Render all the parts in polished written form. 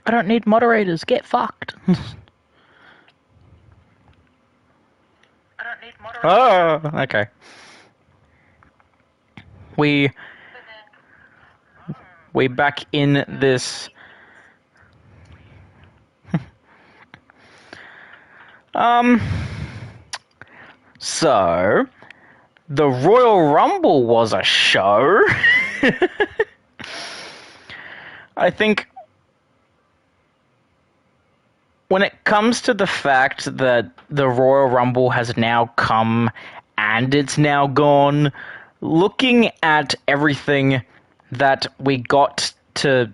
I don't need moderators. Get fucked. Oh, okay. We back in this. So the Royal Rumble was a show. I think when it comes to the fact that the Royal Rumble has now come and it's now gone, looking at everything that we got to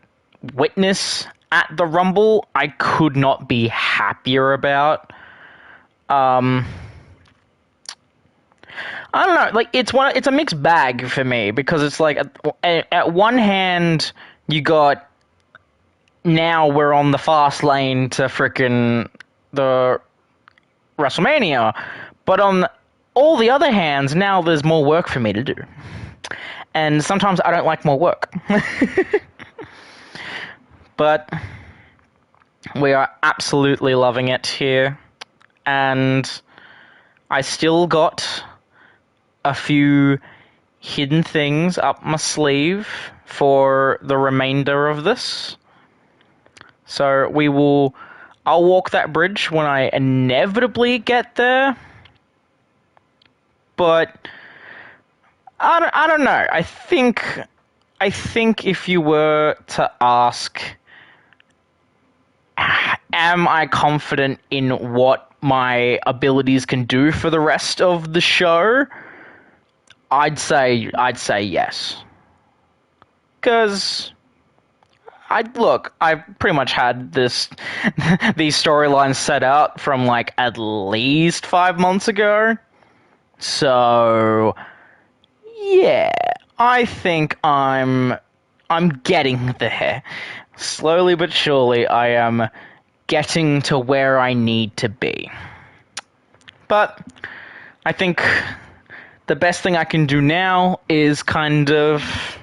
witness at the Rumble, I could not be happier about. I don't know, like, it's a mixed bag for me, because it's like, at one hand, you got, now we're on the fast lane to frickin' the WrestleMania, but on all the other hands, now there's more work for me to do. And sometimes I don't like more work. But we are absolutely loving it here, and I still got a few hidden things up my sleeve for the remainder of this. So I'll walk that bridge when I inevitably get there. But I don't know. I think if you were to ask, am I confident in what my abilities can do for the rest of the show? I'd say yes. Because I've pretty much had these storylines set out from like at least 5 months ago. So yeah, I think I'm getting there. Slowly but surely, I am getting to where I need to be. But I think the best thing I can do now is kind of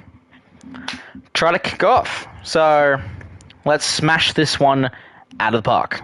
try to kick off. So let's smash this one out of the park.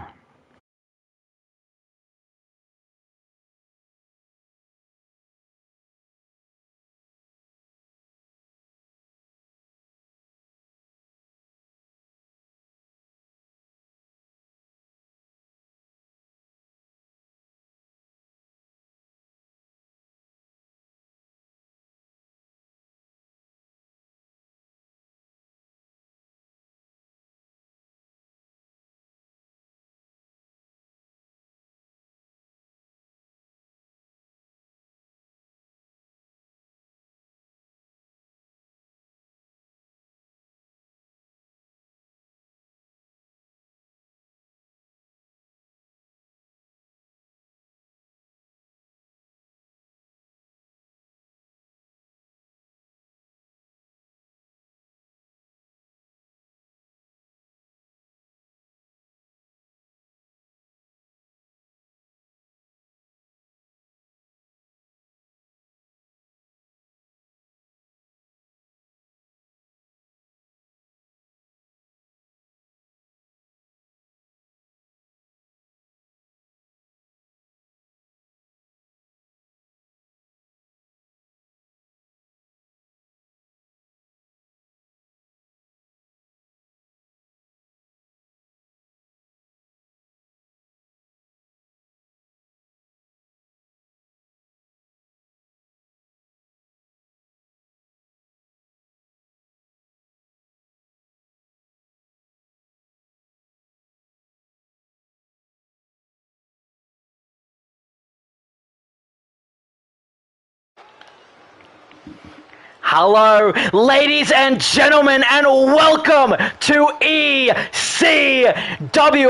Hello, ladies and gentlemen, and welcome to ECW.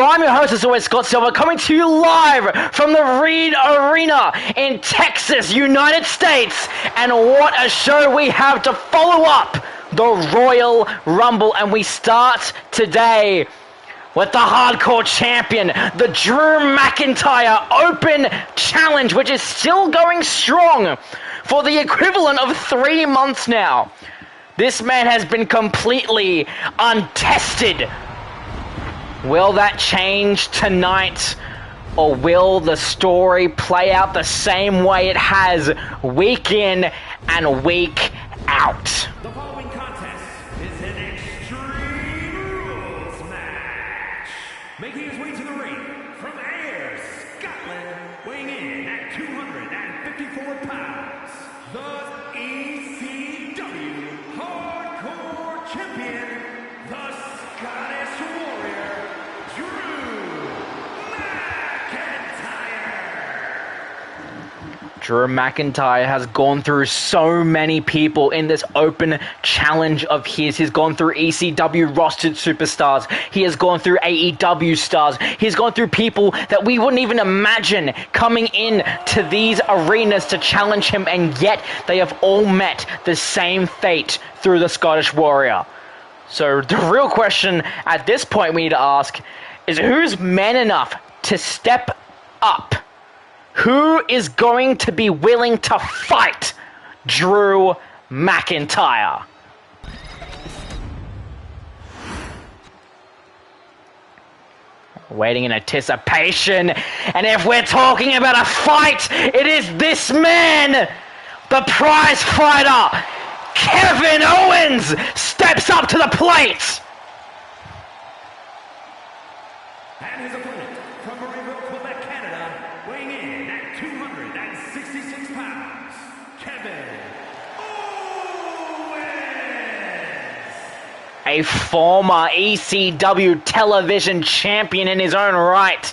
I'm your host, as always, Scott Silver, coming to you live from the Reed Arena in Texas, United States. And what a show we have to follow up the Royal Rumble. And we start today with the Hardcore Champion, the Drew McIntyre Open Challenge, which is still going strong for the equivalent of 3 months now. This man has been completely untested Will that change tonight? Or will the story play out the same way it has week in and week out? The following contest is an Extreme Rules match. Making his way to the ring from Ayr, Scotland, weighing in at 254 pounds, the ECW Hardcore Champion, the Scottish Warrior, Drew McIntyre has gone through so many people in this open challenge of his. He's gone through ECW rostered superstars. He has gone through AEW stars. He's gone through people that we wouldn't even imagine coming in to these arenas to challenge him, and yet they have all met the same fate through the Scottish Warrior. So the real question at this point we need to ask is, who's man enough to step up? Who is going to be willing to fight Drew McIntyre? Waiting in anticipation, and if we're talking about a fight, it is this man, the prize fighter, Kevin Owens, steps up to the plate. And his opponent from Mariville, Quebec, Canada, weighing in at 266 pounds, Kevin Owens. A former ECW television champion in his own right.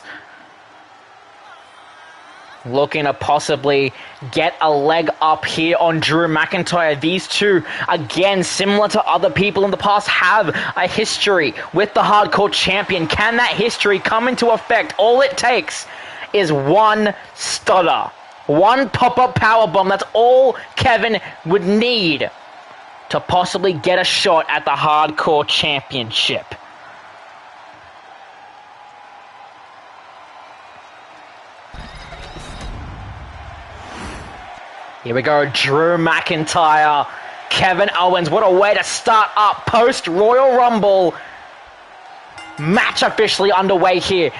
Looking to possibly get a leg up here on Drew McIntyre. These two, again, similar to other people in the past, have a history with the Hardcore Champion. Can that history come into effect? All it takes is one stutter. One pop-up powerbomb. That's all Kevin would need to possibly get a shot at the Hardcore Championship. Here we go, Drew McIntyre, Kevin Owens. What a way to start up post-Royal Rumble. Match officially underway here.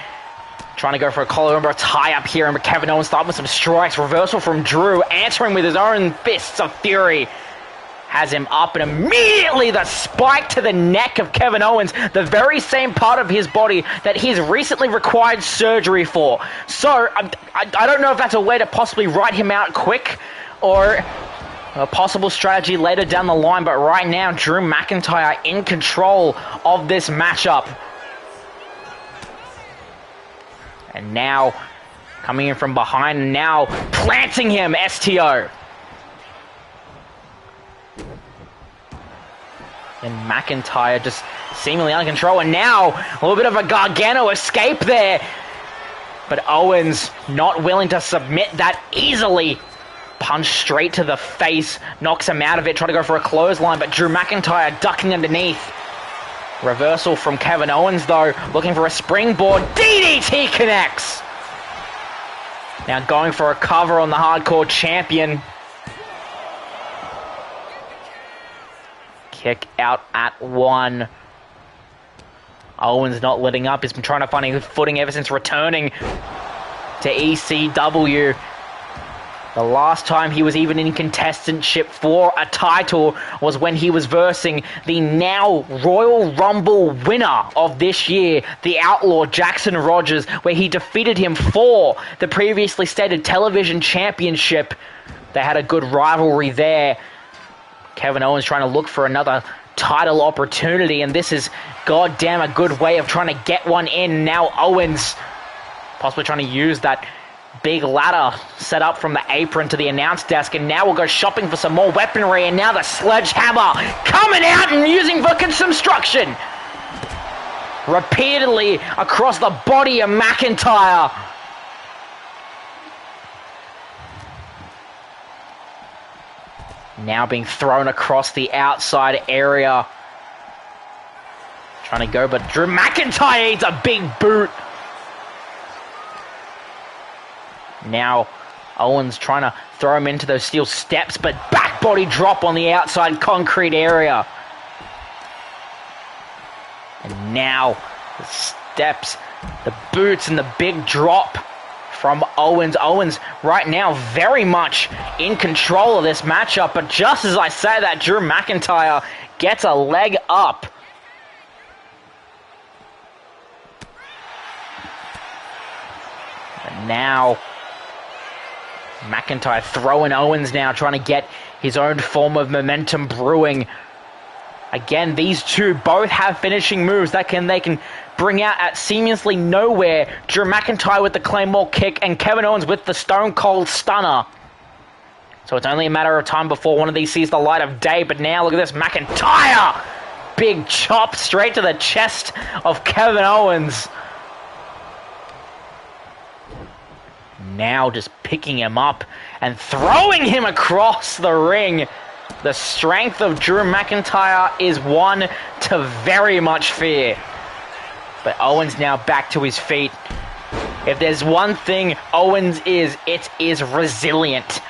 Trying to go for a collar tie-up here, and Kevin Owens starting with some strikes. Reversal from Drew, answering with his own fists of fury. Has him up, and immediately the spike to the neck of Kevin Owens, the very same part of his body that he's recently required surgery for. So, I don't know if that's a way to possibly write him out quick, or a possible strategy later down the line, but right now, Drew McIntyre in control of this matchup. And now, coming in from behind, and now planting him, STO. And McIntyre just seemingly under control, and now a little bit of a Gargano escape there. But Owens not willing to submit that easily. Punch straight to the face, knocks him out of it, trying to go for a clothesline, but Drew McIntyre ducking underneath. Reversal from Kevin Owens, though, looking for a springboard. DDT connects! Now going for a cover on the Hardcore Champion. Kick out at one. Owens not letting up. He's been trying to find a footing ever since returning to ECW. The last time he was even in contestantship for a title was when he was versing the now Royal Rumble winner of this year, the Outlaw Jackson Rogers, where he defeated him for the previously stated television championship. They had a good rivalry there. Kevin Owens trying to look for another title opportunity, and this is goddamn a good way of trying to get one in. Now Owens possibly trying to use that big ladder set up from the apron to the announce desk, and now we'll go shopping for some more weaponry, and now the sledgehammer coming out and using for construction repeatedly across the body of McIntyre. Now being thrown across the outside area. Trying to go, but Drew McIntyre needs a big boot. Now Owens trying to throw him into those steel steps, but back body drop on the outside concrete area. And now steps, the boots, and the big drop from Owens. Owens right now very much in control of this matchup, but just as I say that, Drew McIntyre gets a leg up. And now McIntyre throwing Owens now, trying to get his own form of momentum brewing. Again, these two both have finishing moves that they can bring out at seamlessly nowhere. Drew McIntyre with the Claymore kick and Kevin Owens with the Stone Cold Stunner. So it's only a matter of time before one of these sees the light of day. But now look at this, McIntyre! Big chop straight to the chest of Kevin Owens. Now just picking him up and throwing him across the ring. The strength of Drew McIntyre is one to very much fear. But Owens now back to his feet. If there's one thing Owens is, it is resilient.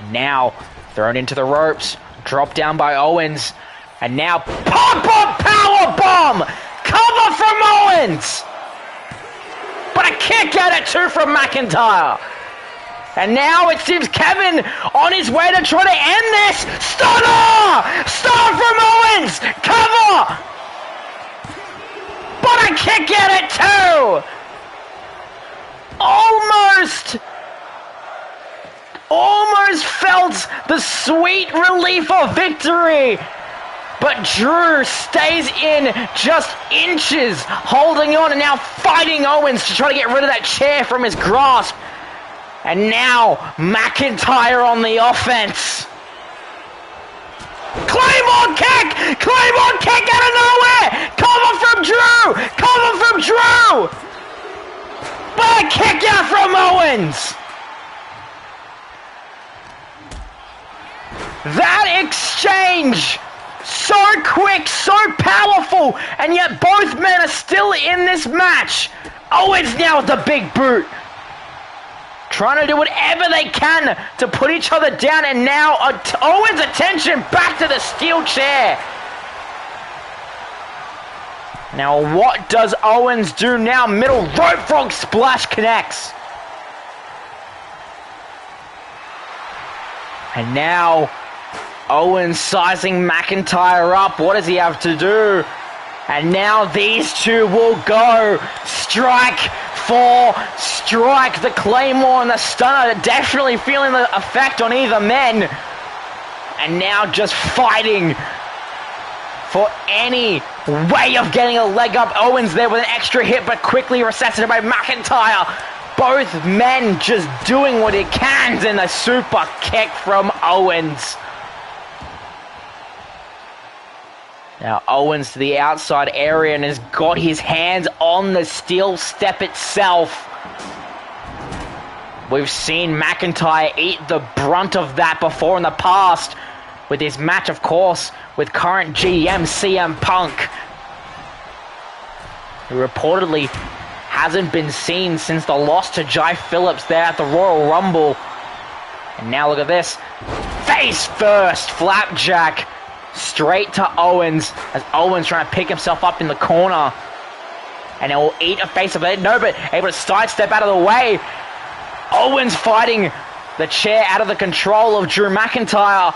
And now thrown into the ropes, dropped down by Owens, and now pop-up power bomb! Cover from Owens! But a kick out at two from McIntyre. And now it seems Kevin on his way to try to end this. Stunner! Stunner from Owens! Cover! But a kick out at two! Almost felt the sweet relief of victory. But Drew stays in just inches, holding on and now fighting Owens to try to get rid of that chair from his grasp. And now McIntyre on the offense. Claymore kick! Claymore kick out of nowhere! Cover from Drew! Cover from Drew! But a kick out from Owens! That exchange! So quick, so powerful, and yet both men are still in this match. Owens now with the big boot. Trying to do whatever they can to put each other down, and now Owens' attention back to the steel chair. Now what does Owens do now? Middle rope frog splash connects. And now Owens sizing McIntyre up. What does he have to do? And now these two will go strike for strike. The Claymore and the Stunner definitely feeling the effect on either men. And now just fighting for any way of getting a leg up. Owens there with an extra hit, but quickly resuscitated by McIntyre. Both men just doing what it can, and a super kick from Owens. Now Owens to the outside area and has got his hands on the steel step itself. We've seen McIntyre eat the brunt of that before in the past, with his match, of course, with current GM CM Punk, who reportedly hasn't been seen since the loss to Jai Phillips there at the Royal Rumble. And now look at this. Face first, flapjack. Straight to Owens, as Owens trying to pick himself up in the corner. And it will eat a face of it. No, but able to sidestep out of the way. Owens fighting the chair out of the control of Drew McIntyre.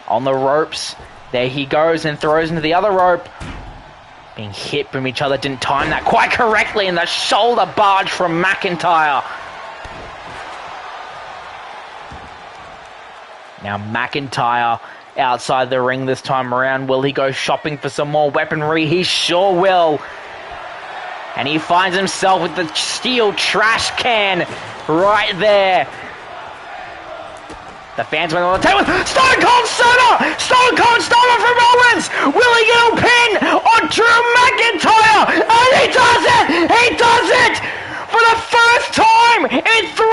On the ropes. There he goes and throws into the other rope. Being hit from each other. Didn't time that quite correctly. And the shoulder barge from McIntyre. Now McIntyre outside the ring this time around. Will he go shopping for some more weaponry? He sure will. And he finds himself with the steel trash can right there. The fans went on the table. Stone Cold Stunner! Stone Cold Stunner from Owens! Will he get a pin on Drew McIntyre? And he does it! He does it! For the first time in 3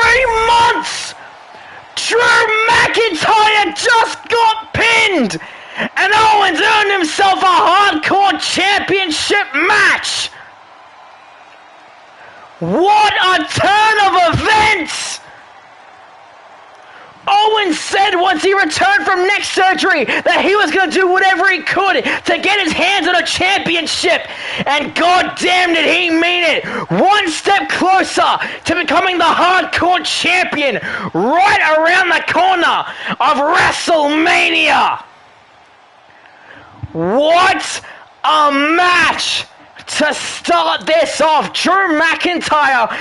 months! Drew McIntyre just got pinned! And Owens earned himself a hardcore championship match! What a turn of events! Owens Owens said once he returned from neck surgery that he was going to do whatever he could to get his hands on a championship. And goddamn did he mean it. One step closer to becoming the hardcore champion right around the corner of WrestleMania. What a match to start this off. Drew McIntyre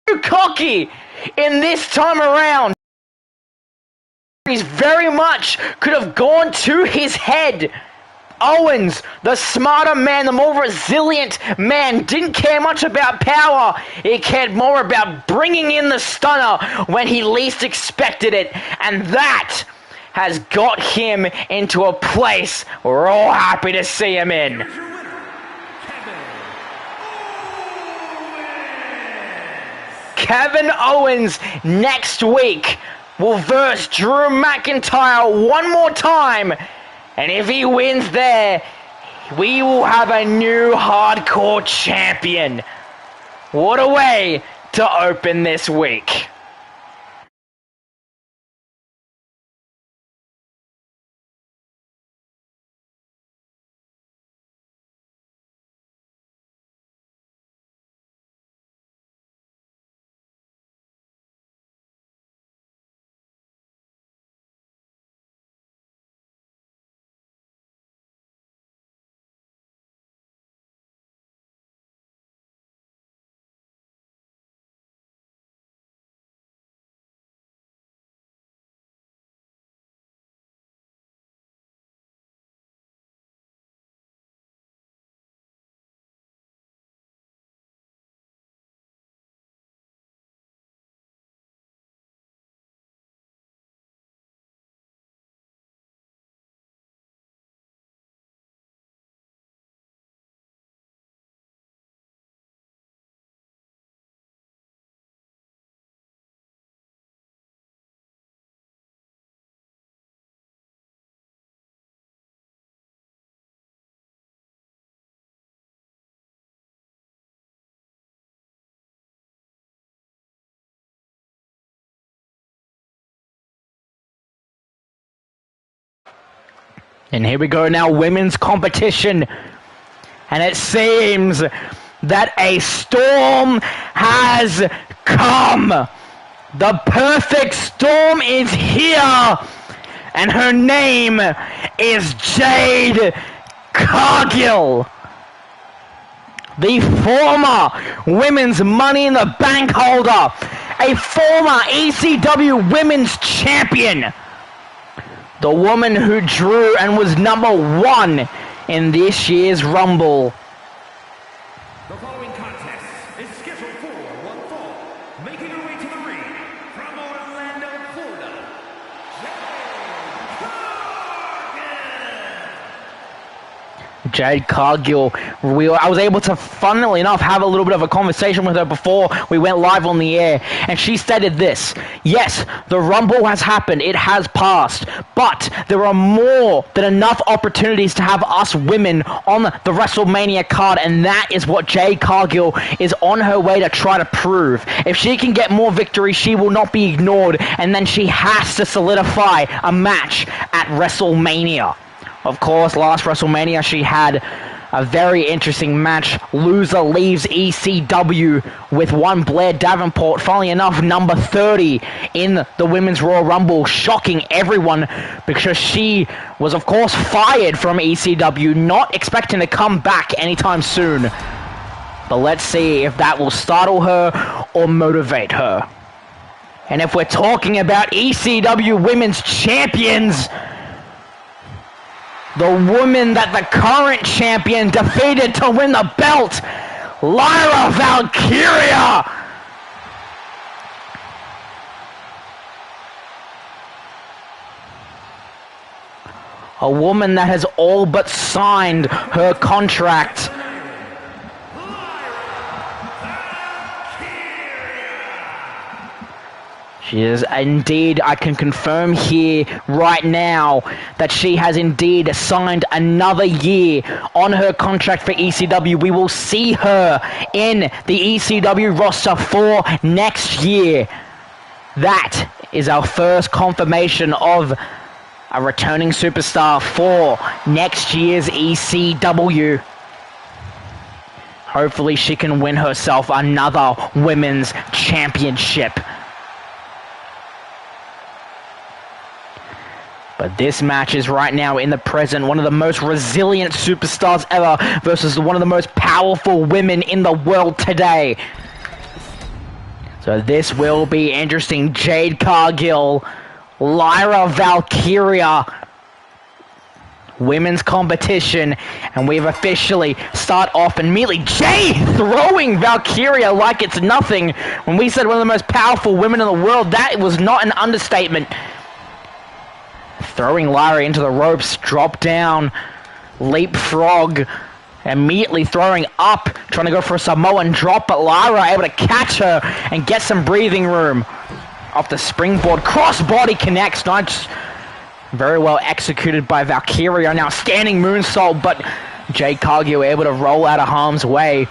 too cocky in this time around. He's very much could have gone to his head. Owens, the smarter man, the more resilient man, didn't care much about power. He cared more about bringing in the stunner when he least expected it. And that has got him into a place we're all happy to see him in. Kevin Owens next week will verse Drew McIntyre one more time, and if he wins there, we will have a new hardcore champion. What a way to open this week. And here we go now, women's competition. And it seems that a storm has come. The perfect storm is here. And her name is Jade Cargill. The former Women's Money in the Bank holder. A former ECW Women's Champion. The woman who drew and was number one in this year's Rumble. The following contest is scheduled for one fall. Making her way to the ring from Orlando, Florida, Jade Cargill. I was able to, funnily enough, have a little bit of a conversation with her before we went live on the air, and she stated this: yes, the Rumble has happened, it has passed, but there are more than enough opportunities to have us women on the WrestleMania card, and that is what Jade Cargill is on her way to try to prove. If she can get more victories, she will not be ignored, and then she has to solidify a match at WrestleMania. Of course, last WrestleMania she had a very interesting match. Loser leaves ECW with one Blair Davenport, funnily enough, number 30 in the Women's Royal Rumble, shocking everyone because she was, of course, fired from ECW, not expecting to come back anytime soon. But let's see if that will startle her or motivate her. And if we're talking about ECW Women's Champions, the woman that the current champion defeated to win the belt, Lyra Valkyria. A woman that has all but signed her contract. She is indeed, I can confirm here right now that she has indeed signed another year on her contract for ECW. We will see her in the ECW roster for next year. that is our first confirmation of a returning superstar for next year's ECW. Hopefully she can win herself another women's championship. But this match is right now in the present one of the most resilient superstars ever versus one of the most powerful women in the world today. So this will be interesting. Jade Cargill, Lyra Valkyria, women's competition, and we've officially start off immediately. Jade throwing Valkyria like it's nothing. When we said one of the most powerful women in the world, that was not an understatement. Throwing Lyra into the ropes, drop down, leapfrog, immediately throwing up, trying to go for a Samoan drop, but Lyra able to catch her and get some breathing room. Off the springboard, crossbody connects, nice, very well executed by Valkyria. Now standing moonsault, but Jade Cargill able to roll out of harm's way.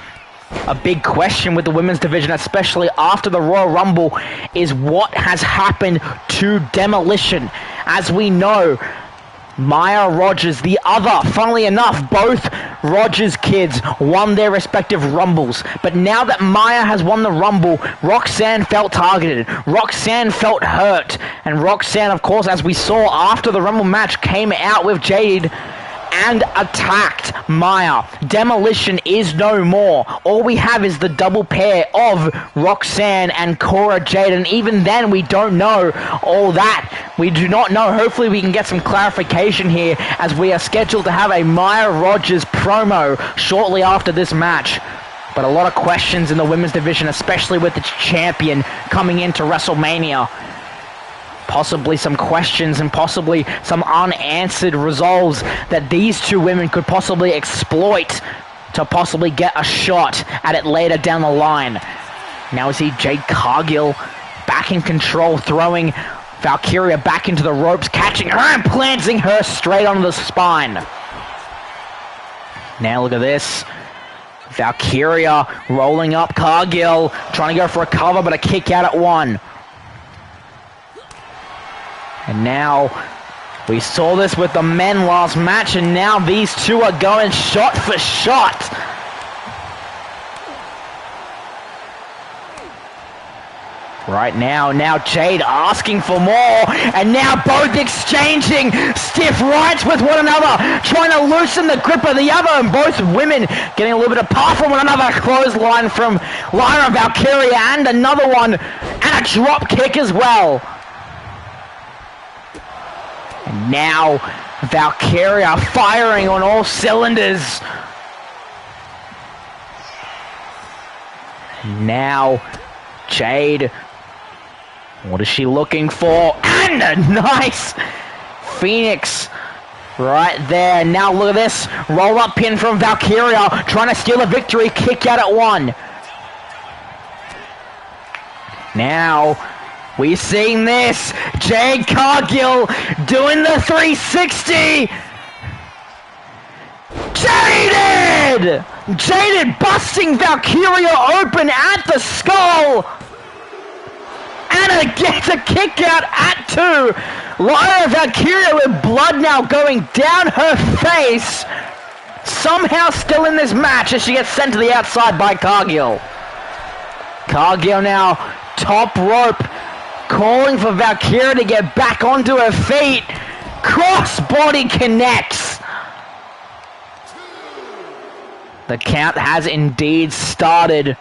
A big question with the women's division, especially after the Royal Rumble, is what has happened to Demolition. As we know, Maya Rogers, the other, funnily enough, both Rogers kids won their respective Rumbles. But now that Maya has won the Rumble, Roxanne felt targeted. Roxanne felt hurt. And Roxanne, of course, as we saw after the Rumble match, came out with Jade and attacked Maya. Demolition is no more. All we have is the double pair of Roxanne and Cora Jade, and even then we don't know all that. We do not know. Hopefully we can get some clarification here, as we are scheduled to have a Maya Rogers promo shortly after this match. But a lot of questions in the women's division, especially with its champion coming into WrestleMania. Possibly some questions and possibly some unanswered resolves that these two women could possibly exploit to possibly get a shot at it later down the line. Now we see Jade Cargill back in control, throwing Valkyria back into the ropes, catching her and planting her straight on the spine. Now look at this. Valkyria rolling up Cargill, trying to go for a cover, but a kick out at one. And now, we saw this with the men last match, and now these two are going shot for shot. Right now Jade asking for more, and now both exchanging stiff rights with one another, trying to loosen the grip of the other, and both women getting a little bit apart from one another. Clothesline from Lyra Valkyria, and another one, and a drop kick as well. And now, Valkyria firing on all cylinders. Now, Jade, what is she looking for? And a nice Phoenix right there. Now look at this, roll up pin from Valkyria, trying to steal the victory, kick out at one. Now, we're seeing this, Jade Cargill doing the 360. Jaded busting Valkyria open at the skull. And gets a kick out at two. Lyra Valkyria with blood now going down her face. Somehow still in this match as she gets sent to the outside by Cargill. Cargill now top rope, calling for Valkyria to get back onto her feet. Crossbody connects. The count has indeed started.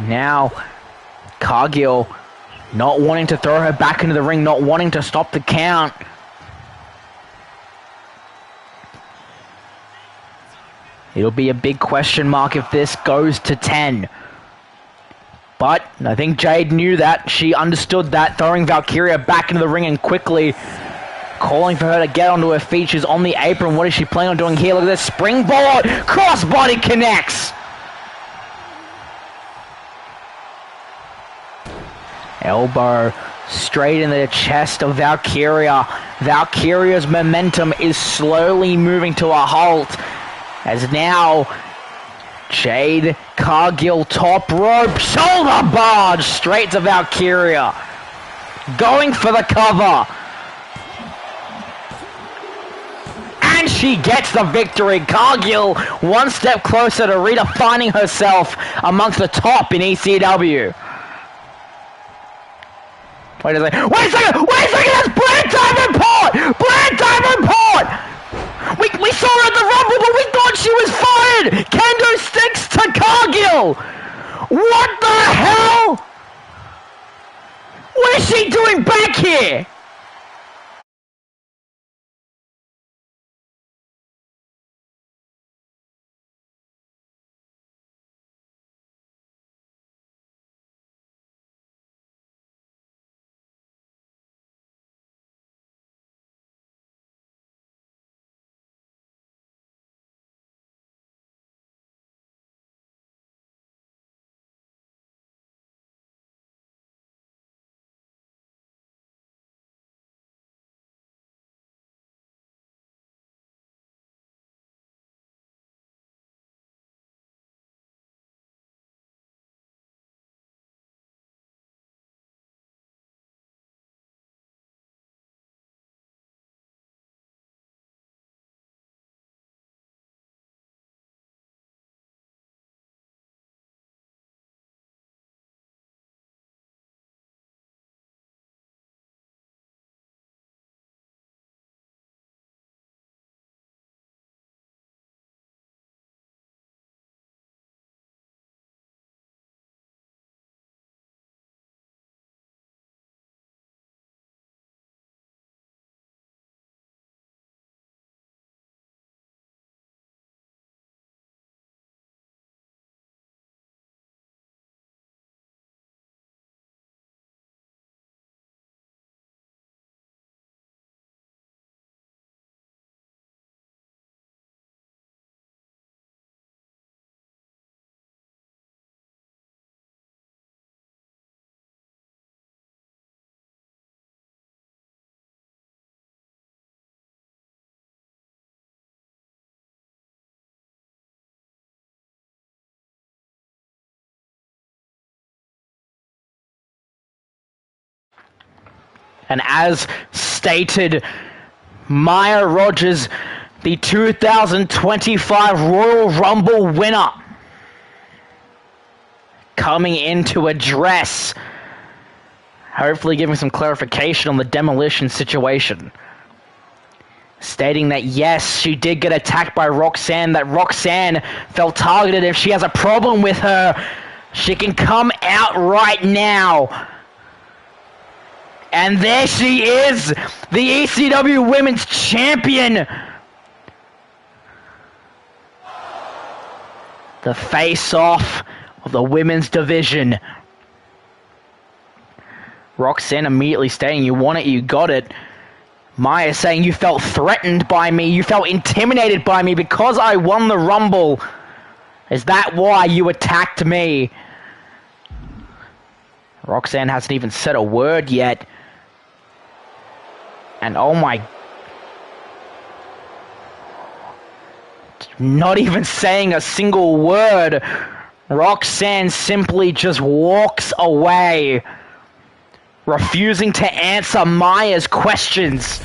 Now, Cargill not wanting to throw her back into the ring, not wanting to stop the count. It'll be a big question mark if this goes to 10. But I think Jade knew that. She understood that, throwing Valkyria back into the ring and quickly calling for her to get onto her feet. She's on the apron. What is she planning on doing here? Look at this springboard. Crossbody connects. Elbow straight in the chest of Valkyria. Valkyria's momentum is slowly moving to a halt, as now Jade Cargill top rope shoulder barge straight to Valkyria. Going for the cover. And she gets the victory. Cargill one step closer to redefining herself amongst the top in ECW. Wait a second! That's Blair Davenport! We saw her at the Rumble, but we thought she was fired! Kendo sticks to Cargill! What the hell? What is she doing back here? And as stated, Maya Rogers, the 2025 Royal Rumble winner, coming in to address, hopefully giving some clarification on the demolition situation. Stating that yes, she did get attacked by Roxanne, that Roxanne felt targeted. If she has a problem with her, she can come out right now. And there she is, the ECW Women's Champion. The face-off of the women's division. Roxanne immediately stating, you want it, you got it. Maya saying, you felt threatened by me, you felt intimidated by me because I won the Rumble. Is that why you attacked me? Roxanne hasn't even said a word yet. And oh my... Not even saying a single word. Roxanne simply just walks away, refusing to answer Maya's questions.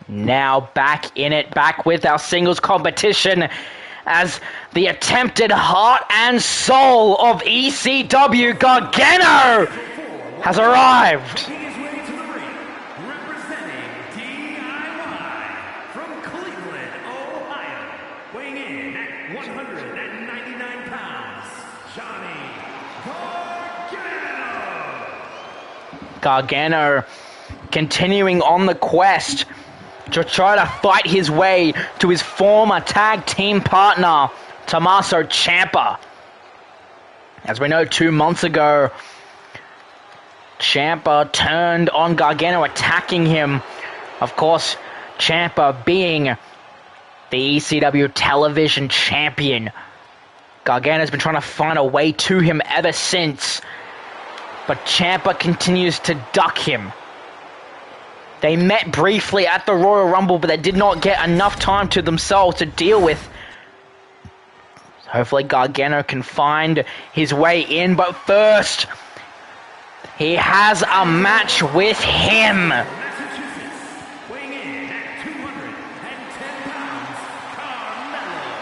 Now back in it, back with our singles competition as the attempted heart and soul of ECW, Gargano, has arrived. He is ready to the ring, representing DIY from Cleveland, Ohio, weighing in at 199 pounds, Johnny Gargano. Gargano continuing on the quest to try to fight his way to his former tag team partner, Tommaso Ciampa. As we know, 2 months ago, Ciampa turned on Gargano, attacking him. Of course, Ciampa being the ECW television champion. Gargano's been trying to find a way to him ever since, but Ciampa continues to duck him. They met briefly at the Royal Rumble, but they did not get enough time to themselves to deal with. So hopefully Gargano can find his way in, but first, he has a match with him. Massachusetts, weighing in at 210 pounds, Carmelo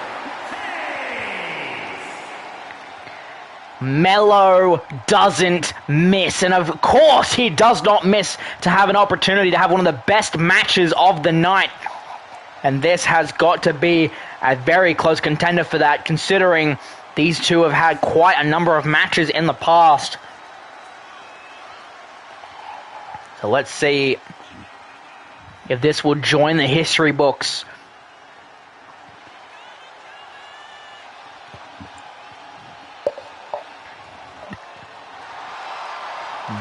Hayes. Mello doesn't miss, and of course he does not miss to have an opportunity to have one of the best matches of the night. And this has got to be a very close contender for that, considering these two have had quite a number of matches in the past. So let's see if this will join the history books.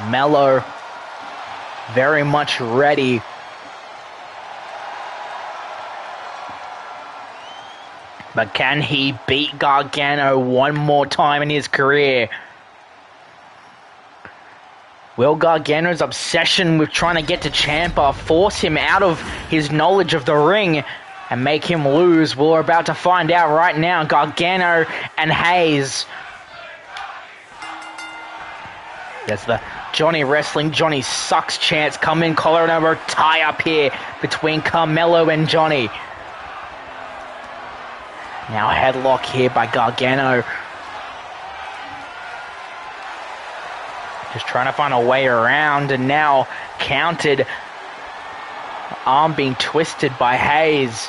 Mello very much ready. But can he beat Gargano one more time in his career? Will Gargano's obsession with trying to get to Ciampa force him out of his knowledge of the ring and make him lose? We're about to find out right now. Gargano and Hayes. There's the Johnny Wrestling, Johnny Sucks chance. Come in, collar and elbow tie up here between Carmelo and Johnny. Now headlock here by Gargano. Just trying to find a way around, and now counted. Arm being twisted by Hayes.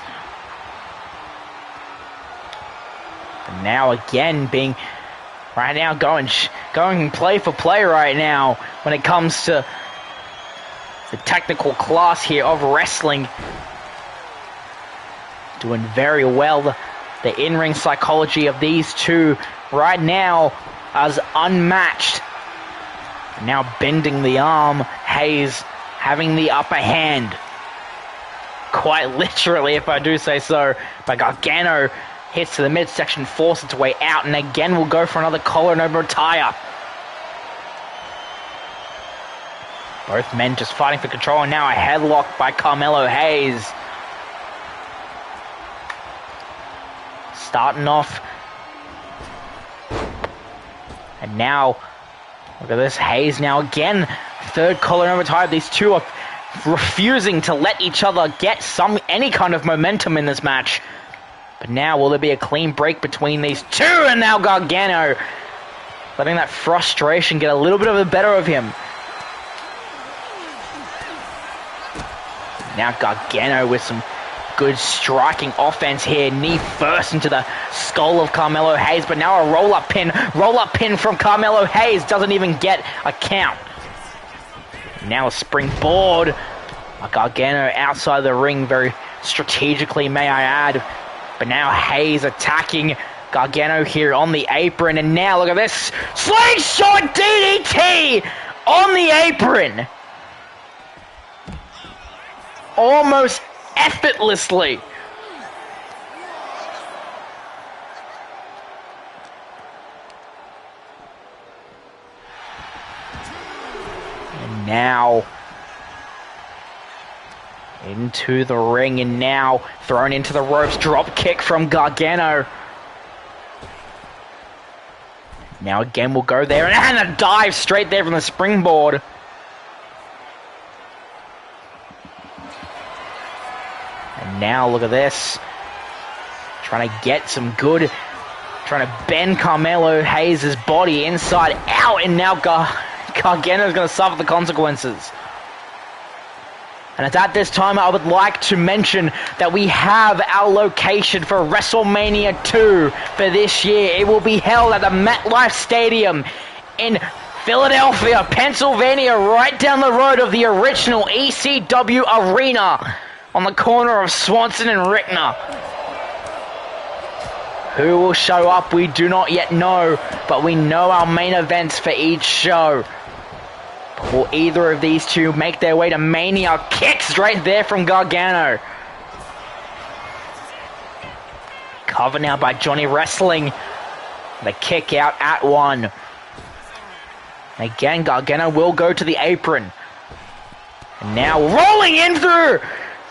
And now again being... Right now, going play for play right now when it comes to the technical class here of wrestling. Doing very well. The in-ring psychology of these two right now is unmatched. Now bending the arm, Hayes having the upper hand. Quite literally, if I do say so, by Gargano. Hits to the midsection, force its way out, and again we'll go for another collar and elbow tie-up. Both men just fighting for control, and now a headlock by Carmelo Hayes. Starting off. And now, look at this, Hayes now again. Third collar and elbow tie-up. These two are refusing to let each other get any kind of momentum in this match. But now, will there be a clean break between these two? And now Gargano letting that frustration get a little bit of the better of him. Now Gargano with some good striking offense here. Knee first into the skull of Carmelo Hayes. But now a roll-up pin from Carmelo Hayes. Doesn't even get a count. Now a springboard. Gargano outside the ring very strategically, may I add. But now Hayes attacking Gargano here on the apron. And now look at this. Slingshot DDT on the apron. Almost effortlessly. And now into the ring, and now thrown into the ropes. Drop kick from Gargano. Now again we'll go there, and a dive straight there from the springboard. Now look at this. Trying to get some good, trying to bend Carmelo Hayes' body inside out, and now Gargano's going to suffer the consequences. And it's at this time I would like to mention that we have our location for WrestleMania 2 for this year. It will be held at the MetLife Stadium in Philadelphia, Pennsylvania, right down the road of the original ECW arena on the corner of Swanson and Rickner. Who will show up, we do not yet know, but we know our main events for each show. Will either of these two make their way to Mania? Kicks right there from Gargano. Cover now by Johnny Wrestling. The kick out at 1. Again, Gargano will go to the apron. And now rolling in through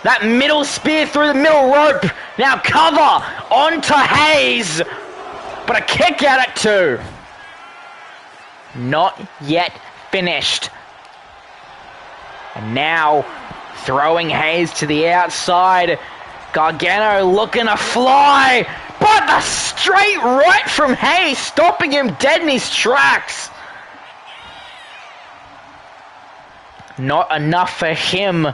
that middle spear through the middle rope. Now cover onto Hayes. But a kick out at 2. Not yet finished. And now throwing Hayes to the outside. Gargano looking to fly. But the straight right from Hayes, stopping him dead in his tracks. Not enough for him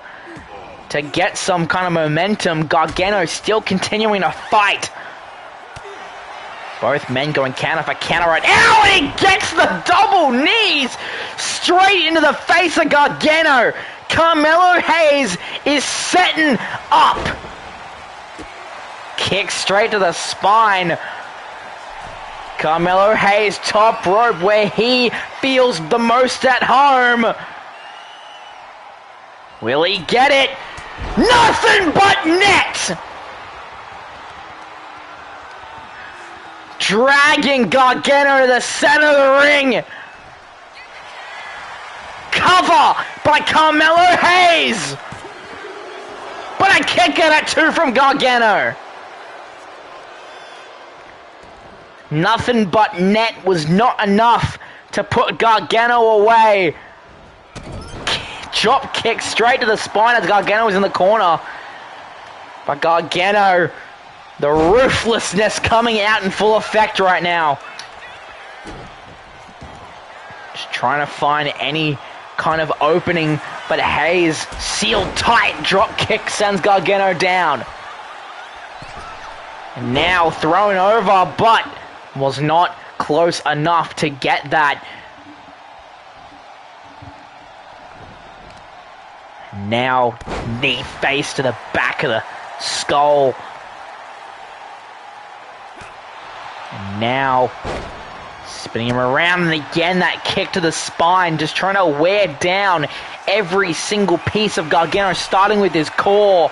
to get some kind of momentum. Gargano still continuing to fight. Both men going counter for counter right now, and he gets the double knees straight into the face of Gargano. Carmelo Hayes is setting up. Kick straight to the spine. Carmelo Hayes top rope where he feels the most at home. Will he get it? Nothing but net! Dragging Gargano to the center of the ring. Cover by Carmelo Hayes. But a kick out at 2 from Gargano. Nothing but net was not enough to put Gargano away. Drop kick straight to the spine as Gargano was in the corner. But Gargano, the ruthlessness coming out in full effect right now. Just trying to find any kind of opening, but Hayes sealed tight. Drop kick sends Gargano down. And now thrown over, but was not close enough to get that. Now knee face to the back of the skull. And now spinning him around, and again that kick to the spine, just trying to wear down every single piece of Gargano, starting with his core.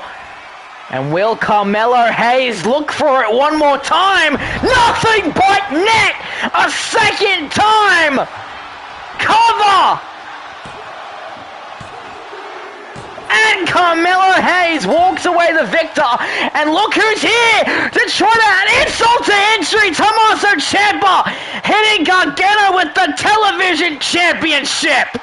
And will Carmelo Hayes look for it one more time? Nothing but net! A second time! Cover! And Carmelo Hayes walks away the victor. And look who's here to try to add insult to injury. Tommaso Ciampa hitting Gargano with the television championship.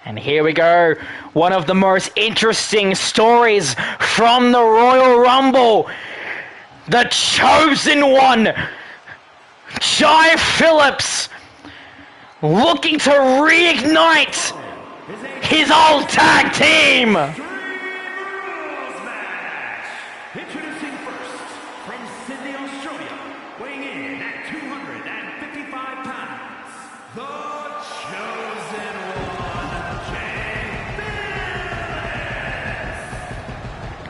And here we go. One of the most interesting stories from the Royal Rumble. The chosen one, Jai Phillips, looking to reignite his old tag team. Introducing first, from Sydney, Australia, weighing in at 255 pounds, the chosen one,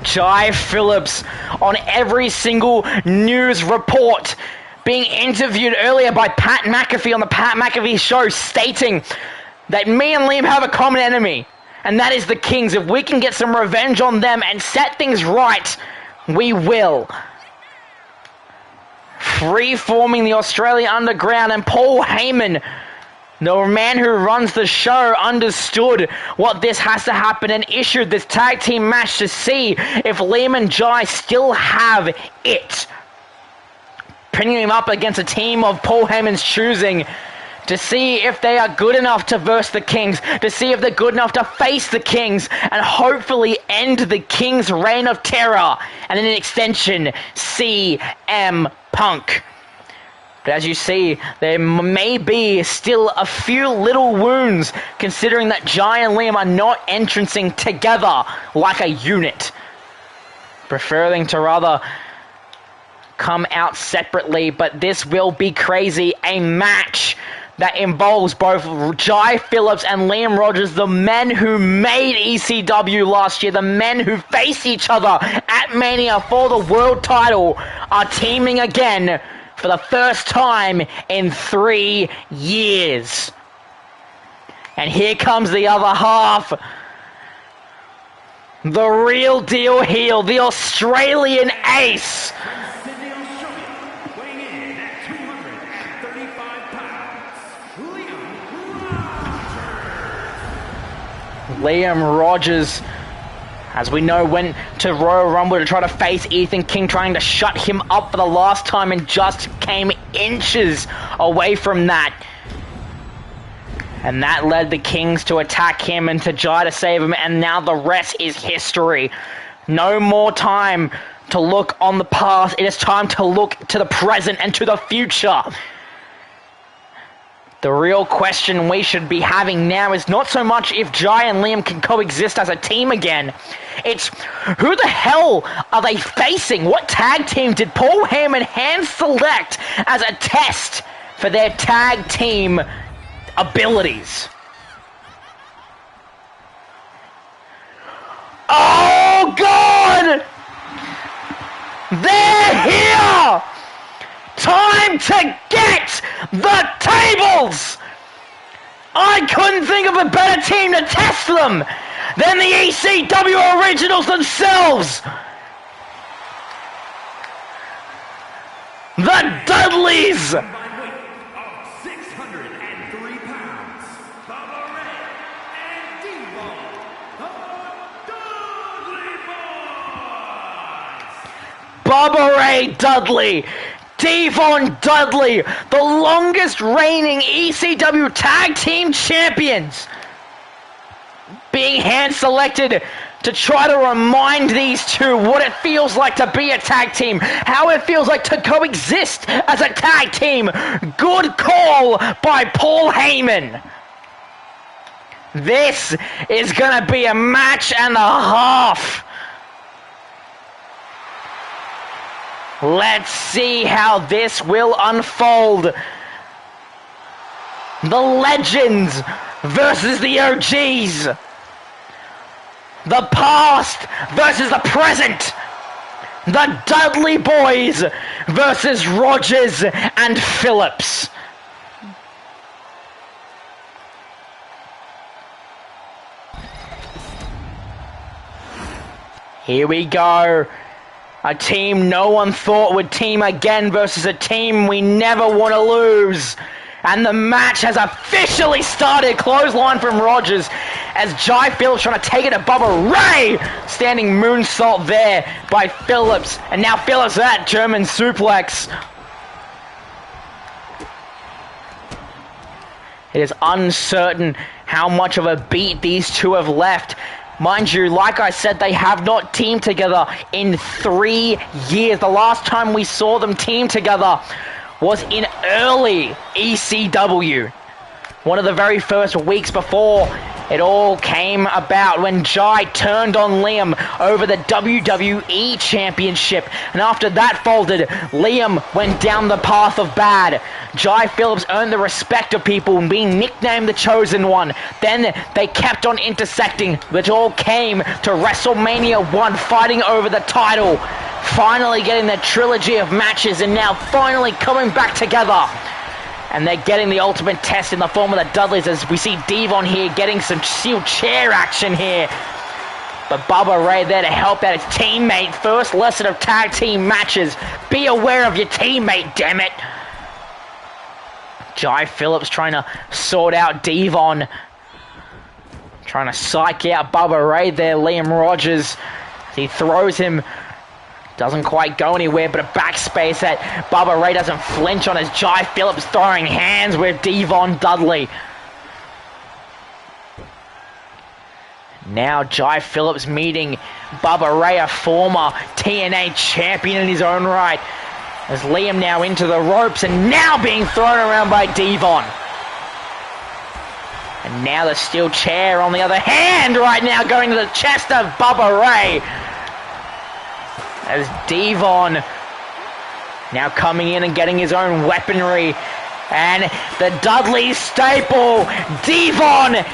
Jai Phillips on every single news report, being interviewed earlier by Pat McAfee on the Pat McAfee show, stating that me and Liam have a common enemy, and that is the Kings. If we can get some revenge on them and set things right, we will. Reforming the Australian Underground, and Paul Heyman, the man who runs the show, understood what this has to happen and issued this tag team match to see if Liam and Jai still have it. Pinning him up against a team of Paul Heyman's choosing to see if they are good enough to verse the Kings, to see if they're good enough to face the Kings, and hopefully end the Kings' reign of terror, and in an extension, CM Punk. But as you see, there may be still a few little wounds, considering that Jai and Liam are not entrancing together like a unit, preferring to rather come out separately. But this will be crazy. A match that involves both Jai Phillips and Liam Rogers, the men who made ECW last year, the men who faced each other at Mania for the world title, are teaming again for the first time in 3 years. And here comes the other half. The real deal heel, the Australian ace. Sydney, Australia, weighing in at 235 pounds, Liam Rogers, as we know, went to Royal Rumble to try to face Ethan King, trying to shut him up for the last time, and just came inches away from that. And that led the Kings to attack him and to Jai to save him, and now the rest is history. No more time to look on the past. It is time to look to the present and to the future. The real question we should be having now is not so much if Jai and Liam can coexist as a team again. It's who the hell are they facing? What tag team did Paul Heyman hand select as a test for their tag team abilities? Oh God! They're here! Time to get the tables! I couldn't think of a better team to test them than the ECW originals themselves! The Dudleys! combined weight of 603 pounds, Bubba Ray and Devo, the Dudley Boys. Bubba Ray Dudley, Devon Dudley, the longest reigning ECW Tag Team Champions, being hand-selected to try to remind these two what it feels like to be a tag team, how it feels like to coexist as a tag team. Good call by Paul Heyman. This is gonna be a match and a half. Let's see how this will unfold. The legends versus the OGs. The past versus the present. The Dudley Boys versus Rogers and Phillips. Here we go. A team no one thought would team again versus a team we never want to lose. And the match has officially started. Clothesline from Rogers as Jai Phillips trying to take it to Bubba Ray. Standing moonsault there by Phillips. And now Phillips that German suplex. It is uncertain how much of a beat these two have left. Mind you, like I said, they have not teamed together in 3 years. The last time we saw them team together was in early ECW. One of the very first weeks before it all came about, when Jai turned on Liam over the WWE Championship. And after that folded, Liam went down the path of bad. Jai Phillips earned the respect of people, being nicknamed the Chosen One. Then they kept on intersecting, which all came to WrestleMania 1, fighting over the title. Finally getting the trilogy of matches, and now finally coming back together. And they're getting the ultimate test in the form of the Dudleys, as we see Devon here getting some steel chair action here. But Bubba Ray there to help out his teammate. First lesson of tag team matches. Be aware of your teammate, damn it. Jai Phillips trying to sort out Devon. Trying to psych out Bubba Ray there, Liam Rogers. He throws him. Doesn't quite go anywhere, but a backspace that Bubba Ray doesn't flinch on, as Jai Phillips throwing hands with Devon Dudley. Now Jai Phillips meeting Bubba Ray, a former TNA champion in his own right. As Liam now into the ropes and now being thrown around by Devon. And now the steel chair on the other hand right now going to the chest of Bubba Ray. As Devon now coming in and getting his own weaponry. And the Dudley staple. Devon,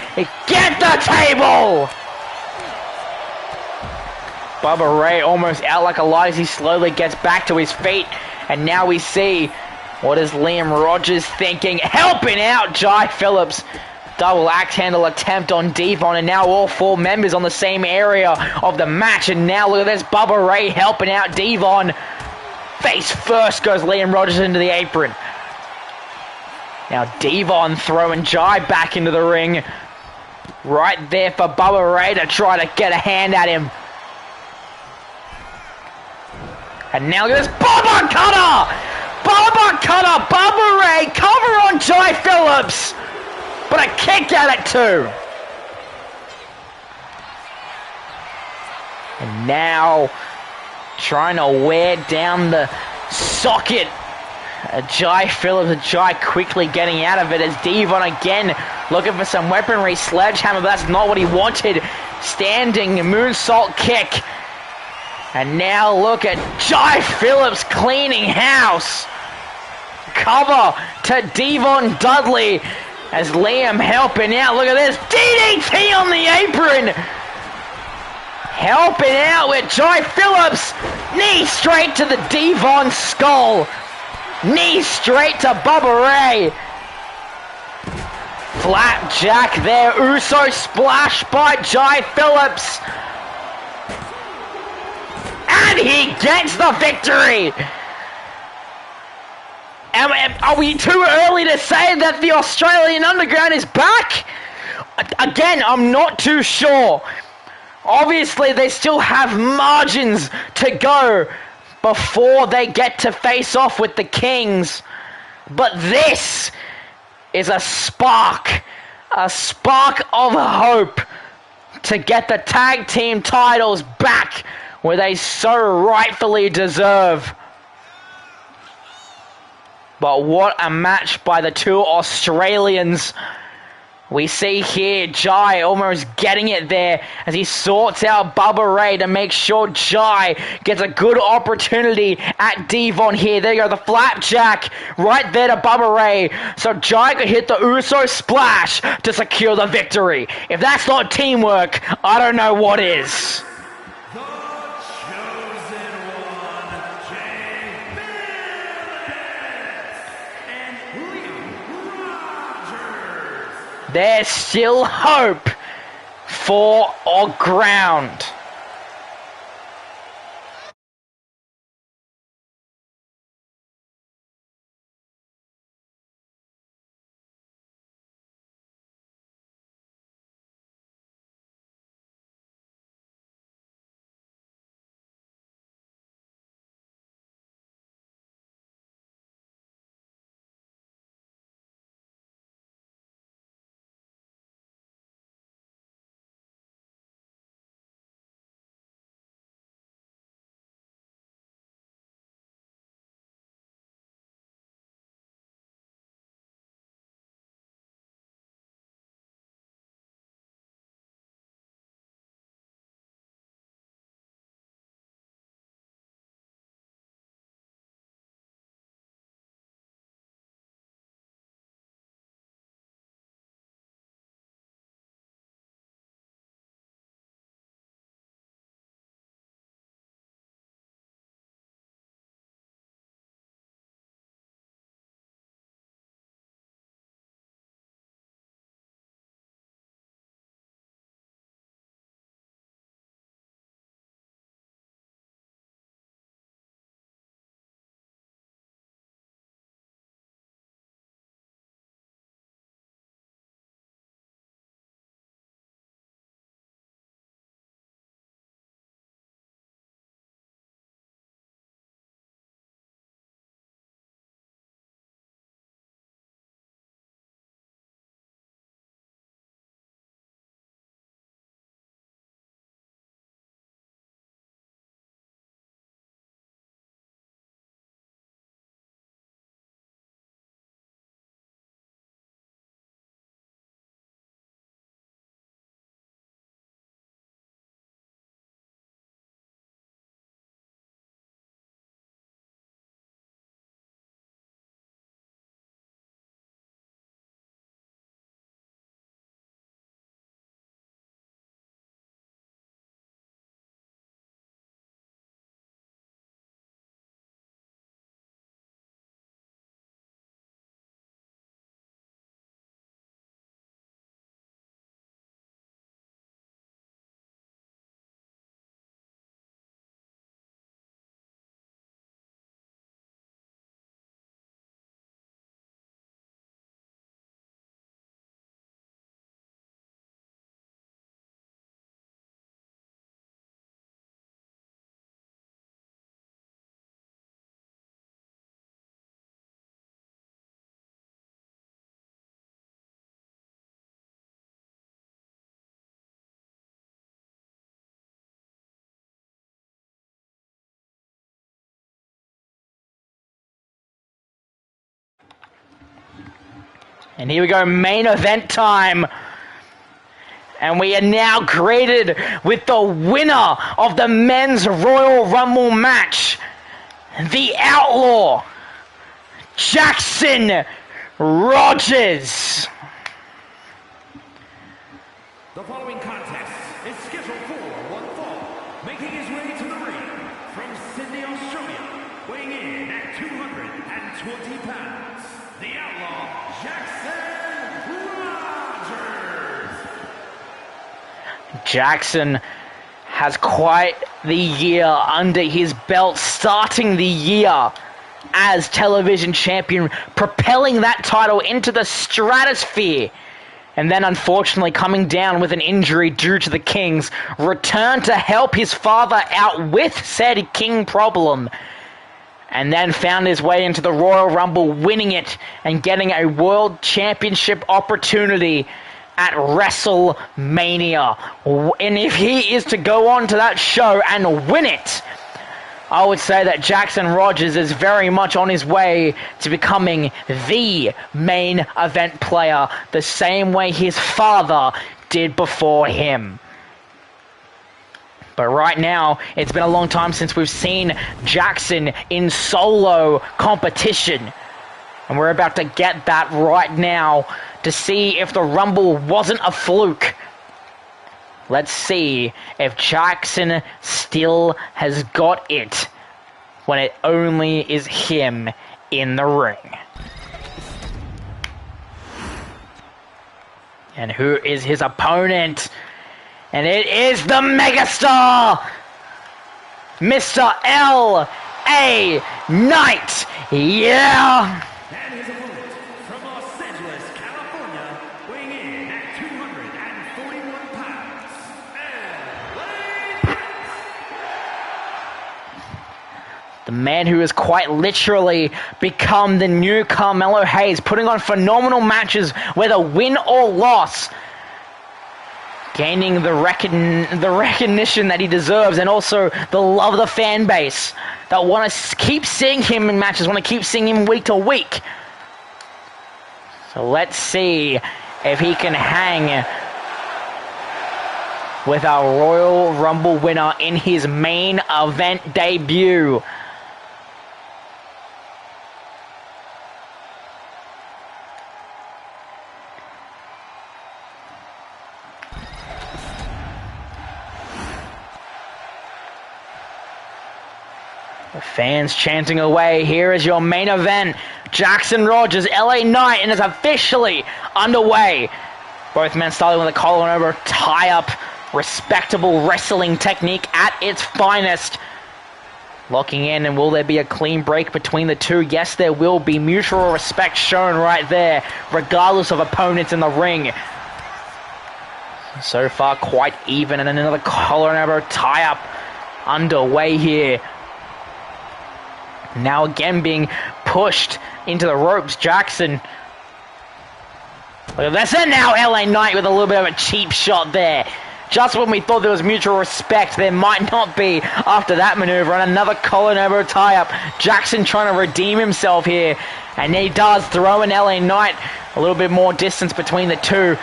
get the table! Bubba Ray almost out like a light as he slowly gets back to his feet. And now we see what is Liam Rogers thinking. Helping out Jai Phillips. Double axe handle attempt on Devon, and now all four members on the same area of the match. And now look at this, Bubba Ray helping out Devon. Face first goes Liam Rogers into the apron. Now Devon throwing Jai back into the ring. Right there for Bubba Ray to try to get a hand at him. And now look at this, Bubba Cutter! Bubba Cutter, Bubba Ray, cover on Jai Phillips! But a kick at it too. And now trying to wear down the socket. Jai Phillips, Jai quickly getting out of it, as Devon again looking for some weaponry. Sledgehammer, but that's not what he wanted. Standing moonsault kick. And now look at Jai Phillips cleaning house. Cover to Devon Dudley. As Liam helping out, look at this, DDT on the apron! Helping out with Jai Phillips, knee straight to the Devon skull, knee straight to Bubba Ray. Flapjack there, Uso splash by Jai Phillips. And he gets the victory! Are we too early to say that the Australian Underground is back? Again, I'm not too sure. Obviously, they still have margins to go before they get to face off with the Kings. But this is a spark of hope to get the tag team titles back where they so rightfully deserve. But what a match by the two Australians. We see here Jai almost getting it there as he sorts out Bubba Ray to make sure Jai gets a good opportunity at Devon here. There you go, the flapjack right there to Bubba Ray. So Jai could hit the Uso splash to secure the victory. If that's not teamwork, I don't know what is. There's still hope for our ground. And here we go, main event time. And we are now greeted with the winner of the Men's Royal Rumble match, the Outlaw, Jackson Rogers. The following contest is scheduled for one fall, making his way to the ring from Sydney, Australia, weighing in at 220 pounds, the Outlaw, Jackson Rogers. Jackson has quite the year under his belt, starting the year as television champion, propelling that title into the stratosphere. And then unfortunately coming down with an injury due to the King's return to help his father out with said King problem. And then found his way into the Royal Rumble, winning it and getting a World Championship opportunity at WrestleMania. And if he is to go on to that show and win it, I would say that Jackson Rogers is very much on his way to becoming the main event player, the same way his father did before him. But right now, it's been a long time since we've seen Jackson in solo competition. And we're about to get that right now to see if the Rumble wasn't a fluke. Let's see if Jackson still has got it when it only is him in the ring. And who is his opponent? And it is the megastar, Mr. L.A. Knight. Yeah! And his opponent from Los Angeles, California, weighing in at 241 pounds, L.A. The man who has quite literally become the new Carmelo Hayes, putting on phenomenal matches, whether win or loss, gaining the recognition that he deserves, and also the love of the fan base that want to keep seeing him in matches, want to keep seeing him week to week. So let's see if he can hang with our Royal Rumble winner in his main event debut. The fans chanting away. Here is your main event. Jackson Rogers, LA Knight, and it's officially underway. Both men starting with a collar and over tie-up. Respectable wrestling technique at its finest. Locking in, and will there be a clean break between the two? Yes, there will be. Mutual respect shown right there, regardless of opponents in the ring. So far, quite even, and another collar and over tie-up underway here. Now again being pushed into the ropes. Jackson. Look at this. And now LA Knight with a little bit of a cheap shot there. Just when we thought there was mutual respect, there might not be after that maneuver. And another collar and over tie-up. Jackson trying to redeem himself here. And he does, throw in LA Knight. A little bit more distance between the two.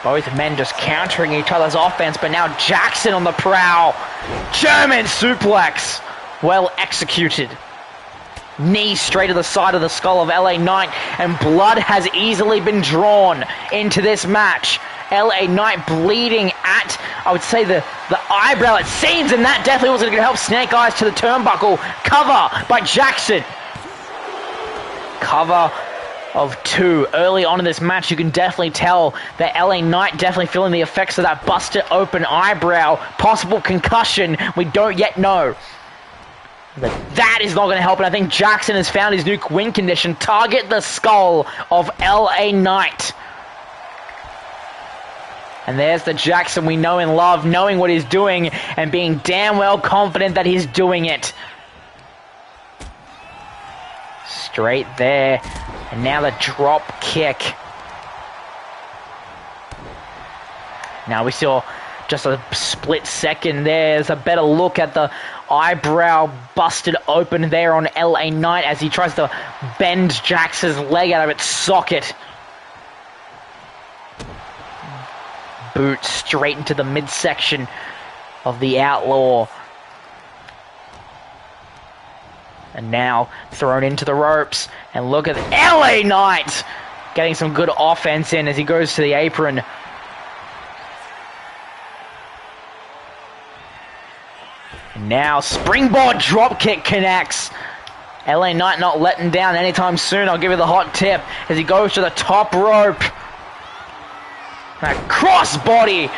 Both men just countering each other's offense. But now Jackson on the prowl. German suplex. Well executed. Knee straight to the side of the skull of LA Knight, and blood has easily been drawn into this match. LA Knight bleeding at, I would say, the eyebrow, it seems, and that definitely wasn't going to help. Snake eyes to the turnbuckle. Cover by Jackson. Cover of two. Early on in this match, you can definitely tell that LA Knight definitely feeling the effects of that busted open eyebrow. Possible concussion, we don't yet know. But that is not going to help, and I think Jackson has found his new win condition. Target the skull of LA Knight. And there's the Jackson we know and love, knowing what he's doing and being damn well confident that he's doing it. Straight there. And now the drop kick. Now we saw just a split second there. There's a better look at the eyebrow busted open there on LA Knight as he tries to bend Jax's leg out of its socket. Boot straight into the midsection of the Outlaw. And now thrown into the ropes. And look at LA Knight getting some good offense in as he goes to the apron. And now springboard dropkick connects. LA Knight not letting down anytime soon. I'll give you the hot tip as he goes to the top rope. And a crossbody.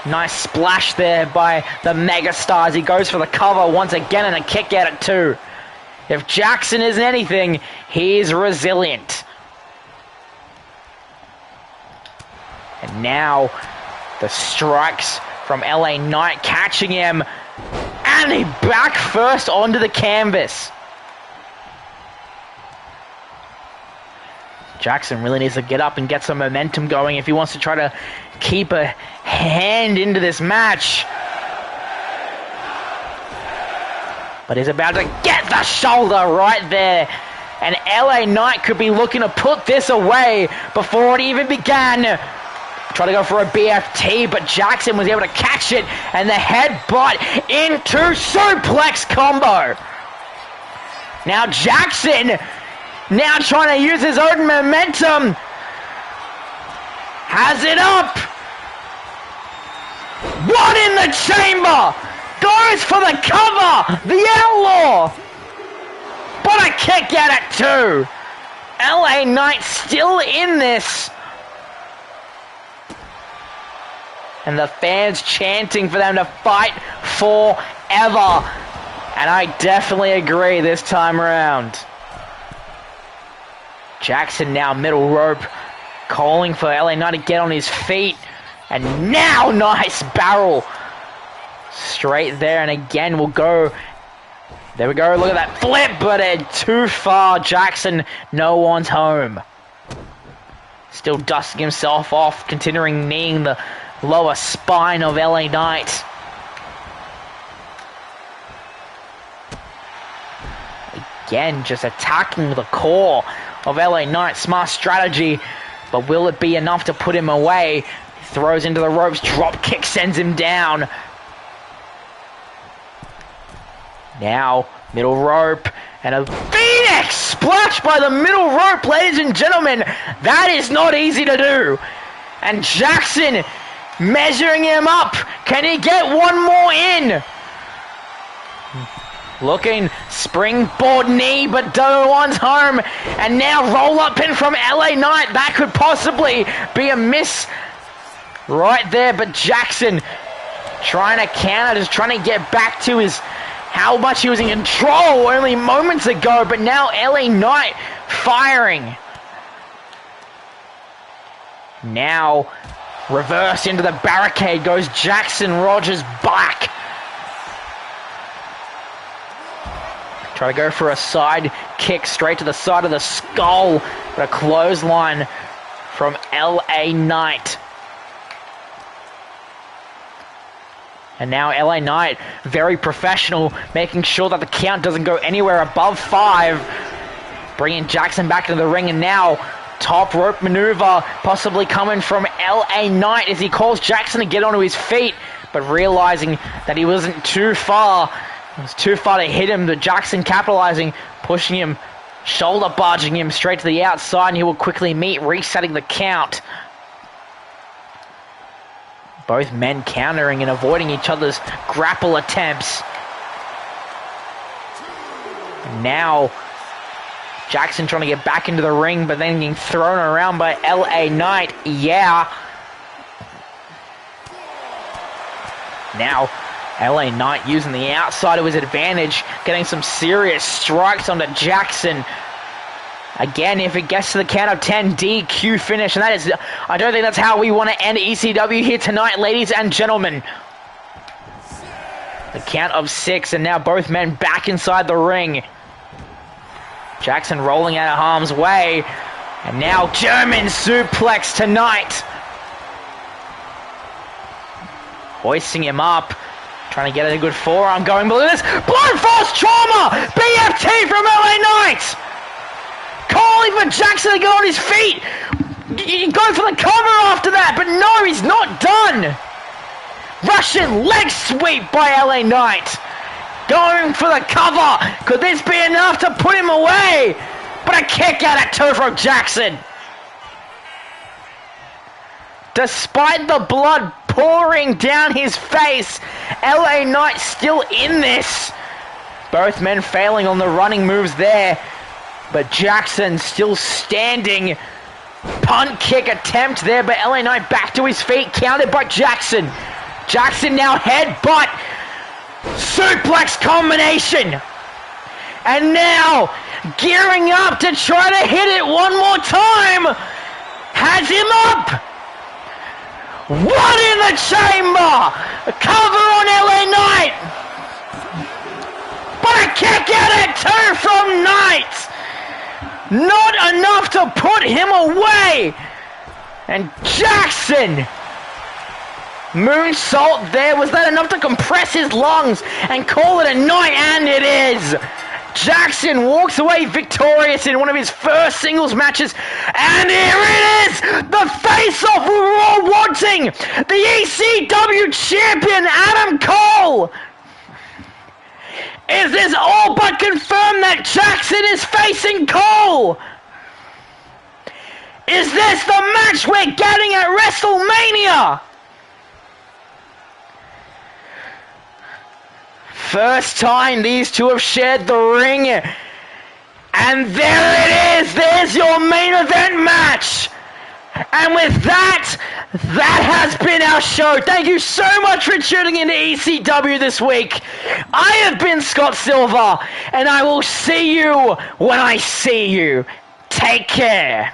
Nice splash there by the Megastar as he goes for the cover once again and a kick out at 2. If Jackson isn't anything, he's resilient. And now the strikes from LA Knight catching him. And he back first onto the canvas. Jackson really needs to get up and get some momentum going if he wants to try to keep a hand into this match. But he's about to get the shoulder right there. And LA Knight could be looking to put this away before it even began. Try to go for a BFT, but Jackson was able to catch it. And the headbutt into suplex combo. Now Jackson, now trying to use his own momentum. Has it up. One in the chamber. Goes for the cover. The Outlaw. But a kick out at 2. LA Knight still in this. And the fans chanting for them to fight forever. And I definitely agree this time around. Jackson now middle rope, calling for LA Knight to get on his feet. And now nice barrel. Straight there, and again we'll go. There we go, look at that flip, but too far. Jackson, no one's home. Still dusting himself off, continuing kneeing the lower spine of LA Knight. Again, just attacking the core of LA Knight. Smart strategy, but will it be enough to put him away? He throws into the ropes, drop kick sends him down. Now, middle rope, and a Phoenix splash by the middle rope, ladies and gentlemen. That is not easy to do. And Jackson measuring him up. Can he get one more in? Looking, springboard knee, but no one's home. And now roll up pin from LA Knight. That could possibly be a miss right there. But Jackson trying to counter, just trying to get back to his how much he was in control only moments ago. But now LA Knight firing. Now reverse into the barricade goes Jackson Rogers back. Try to go for a side kick straight to the side of the skull. But a clothesline from LA Knight. And now LA Knight, very professional, making sure that the count doesn't go anywhere above 5. Bringing Jackson back into the ring, and now top rope maneuver possibly coming from LA Knight as he calls Jackson to get onto his feet, but realizing that he wasn't too far. It was too far to hit him, but Jackson capitalizing, pushing him, shoulder barging him straight to the outside, and he will quickly meet, resetting the count. Both men countering and avoiding each other's grapple attempts. And now Jackson trying to get back into the ring, but then getting thrown around by LA Knight. Yeah. Now LA Knight using the outside of his advantage, getting some serious strikes onto Jackson. Again, if it gets to the count of 10, DQ finish. And that is, I don't think that's how we want to end ECW here tonight, ladies and gentlemen. The count of 6, and now both men back inside the ring. Jackson rolling out of harm's way. And now German suplex tonight. hoisting him up, trying to get a good forearm going. But this blunt force trauma, BFT from LA Knight, calling for Jackson to get on his feet. You go for the cover after that, but no, he's not done. Russian leg sweep by LA Knight. Going for the cover. Could this be enough to put him away? But a kick out at toe from Jackson. Despite the blood pouring down his face, LA Knight still in this. Both men failing on the running moves there, but Jackson still standing. Punt kick attempt there, but LA Knight back to his feet, countered by Jackson. Jackson now headbutt, suplex combination. And now gearing up to try to hit it one more time. Has him up. One in the chamber! A cover on LA Knight! But a kick out at two from Knight! Not enough to put him away! And Jackson! Moonsault there, was that enough to compress his lungs and call it a night? And it is! Jackson walks away victorious in one of his first singles matches, and here it is! The face-off we were all wanting! The ECW champion, Adam Cole! Is this all but confirmed that Jackson is facing Cole? Is this the match we're getting at WrestleMania? First time these two have shared the ring. And there it is. There's your main event match. And with that, that has been our show. Thank you so much for tuning into ECW this week. I have been Scott Silver, and I will see you when I see you. Take care.